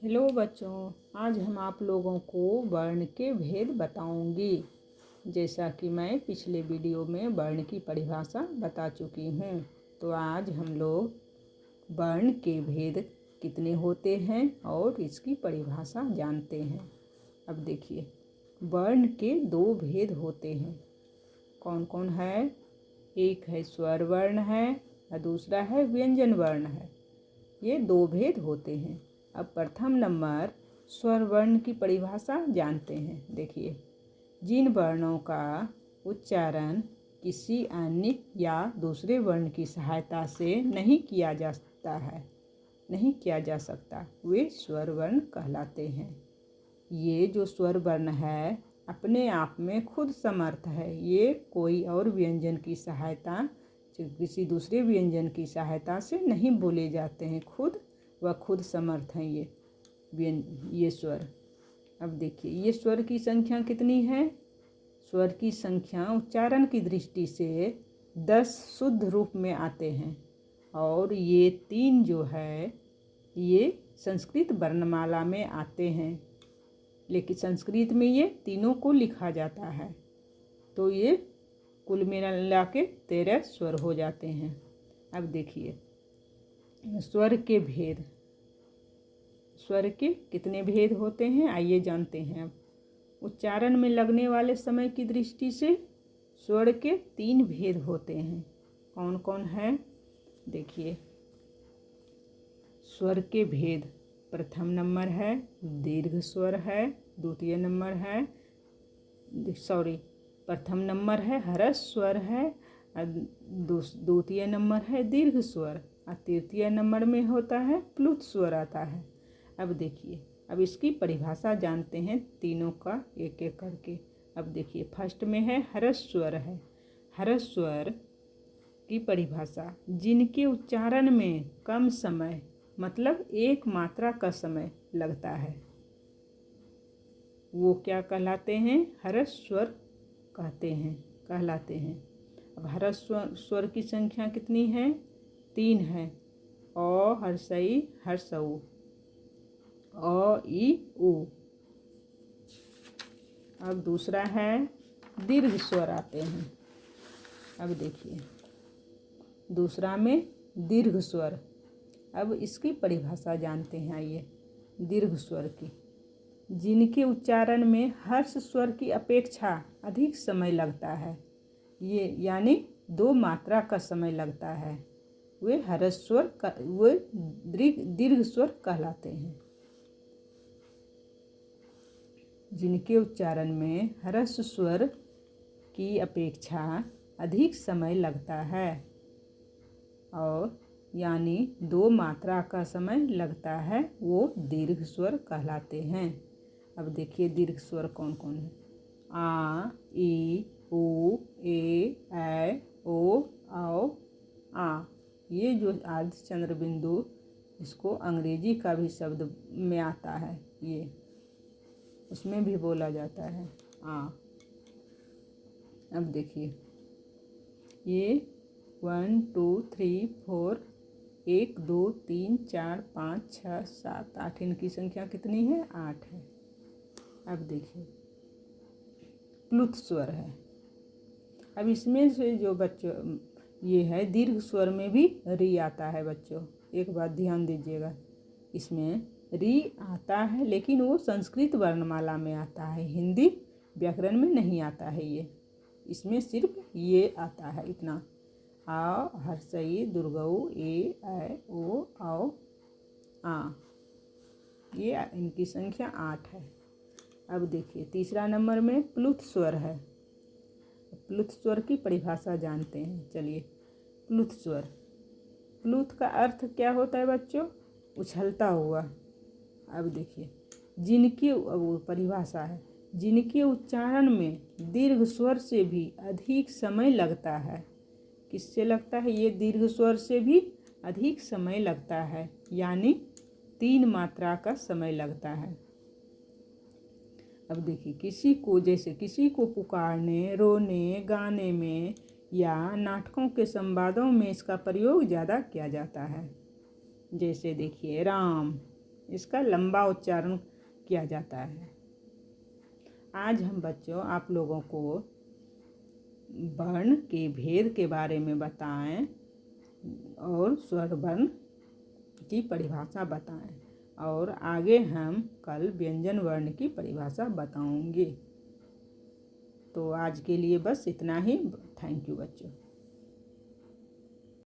Hello बच्चों, आज हम आप लोगों को वर्ण के भेद बताऊंगी। जैसा कि मैं पिछले वीडियो में वर्ण की परिभाषा बता चुकी हूँ, तो आज हम लोग वर्ण के भेद कितने होते हैं और इसकी परिभाषा जानते हैं। अब देखिए, वर्ण के दो भेद होते हैं। कौन कौन है? एक है स्वर वर्ण है और दूसरा है व्यंजन वर्ण है। ये दो भेद होते हैं। अब प्रथम नंबर स्वर वर्ण की परिभाषा जानते हैं। देखिए, जिन वर्णों का उच्चारण किसी अन्य या दूसरे वर्ण की सहायता से नहीं किया जा सकता वे स्वर वर्ण कहलाते हैं। ये जो स्वर वर्ण है अपने आप में खुद समर्थ है। ये कोई और व्यंजन की सहायता किसी दूसरे व्यंजन की सहायता से नहीं बोले जाते हैं। खुद समर्थ हैं ये स्वर। अब देखिए, ये स्वर की संख्या कितनी है? स्वर की संख्या उच्चारण की दृष्टि से 10 शुद्ध रूप में आते हैं और ये 3 जो है ये संस्कृत वर्णमाला में आते हैं, लेकिन संस्कृत में ये तीनों को लिखा जाता है, तो ये कुल मिला के 13 स्वर हो जाते हैं। अब देखिए, स्वर के भेद, स्वर के कितने भेद होते हैं आइए जानते हैं। अब उच्चारण में लगने वाले समय की दृष्टि से स्वर के 3 भेद होते हैं। कौन कौन है? देखिए, स्वर के भेद प्रथम नंबर है दीर्घ स्वर है, द्वितीय नंबर है प्रथम नंबर है ह्रस्व स्वर है, द्वितीय नंबर है दीर्घ स्वर और तृतीय नंबर में होता है प्लुत स्वर आता है। अब देखिए, अब इसकी परिभाषा जानते हैं तीनों का एक एक करके। अब देखिए, फर्स्ट में है ह्रस्व स्वर है। ह्रस्व स्वर की परिभाषा, जिनके उच्चारण में कम समय मतलब एक मात्रा का समय लगता है वो क्या कहलाते हैं? ह्रस्व स्वर कहलाते हैं। अब ह्रस्व स्वर की संख्या कितनी है? 3 है। अ हर्षई हर्षऊ, अ ई उ। अब दूसरा है दीर्घ स्वर आते हैं। अब देखिए, दूसरा में दीर्घ स्वर। अब इसकी परिभाषा जानते हैं आइए। दीर्घ स्वर की, जिनके उच्चारण में हर्ष स्वर की अपेक्षा अधिक समय लगता है, ये यानी 2 मात्रा का समय लगता है, वे दीर्घ स्वर कहलाते हैं। जिनके उच्चारण में ह्रस्व स्वर की अपेक्षा अधिक समय लगता है और यानी 2 मात्रा का समय लगता है, वो दीर्घ स्वर कहलाते हैं। अब देखिए, दीर्घ स्वर कौन कौन है? आ, ई, उ, ए, ऐ, ओ, औ, आ। ये जो आदि चंद्र बिंदु, इसको अंग्रेजी का भी शब्द में आता है, ये उसमें भी बोला जाता है आ। अब देखिए, ये 1 2 3 4 1 2 3 4 5 6 7 8 इनकी संख्या कितनी है? 8 है। अब देखिए, प्लुत स्वर है। अब इसमें से जो बच्चों ये है, दीर्घ स्वर में भी री आता है। बच्चों एक बात ध्यान दीजिएगा, इसमें री आता है लेकिन वो संस्कृत वर्णमाला में आता है, हिंदी व्याकरण में नहीं आता है। ये इसमें सिर्फ ये आता है इतना, आ हर्षई दुर्गऊ ए ऐ ओ औ आ। ये इनकी संख्या 8 है। अब देखिए, तीसरा नंबर में प्लुत स्वर है। प्लुत स्वर की परिभाषा जानते हैं। चलिए, प्लुत स्वर, प्लुत का अर्थ क्या होता है बच्चों? उछलता हुआ। अब देखिए, जिनकी परिभाषा है, जिनके उच्चारण में दीर्घ स्वर से भी अधिक समय लगता है। किससे लगता है? ये दीर्घ स्वर से भी अधिक समय लगता है, यानी 3 मात्रा का समय लगता है। अब देखिए, किसी को पुकारने, रोने, गाने में या नाटकों के संवादों में इसका प्रयोग ज़्यादा किया जाता है। जैसे देखिए, राम, इसका लंबा उच्चारण किया जाता है। आज हम बच्चों आप लोगों को वर्ण के भेद के बारे में बताएं और स्वर वर्ण की परिभाषा बताएं, और आगे हम कल व्यंजन वर्ण की परिभाषा बताऊंगी। तो आज के लिए बस इतना ही। थैंक यू बच्चों।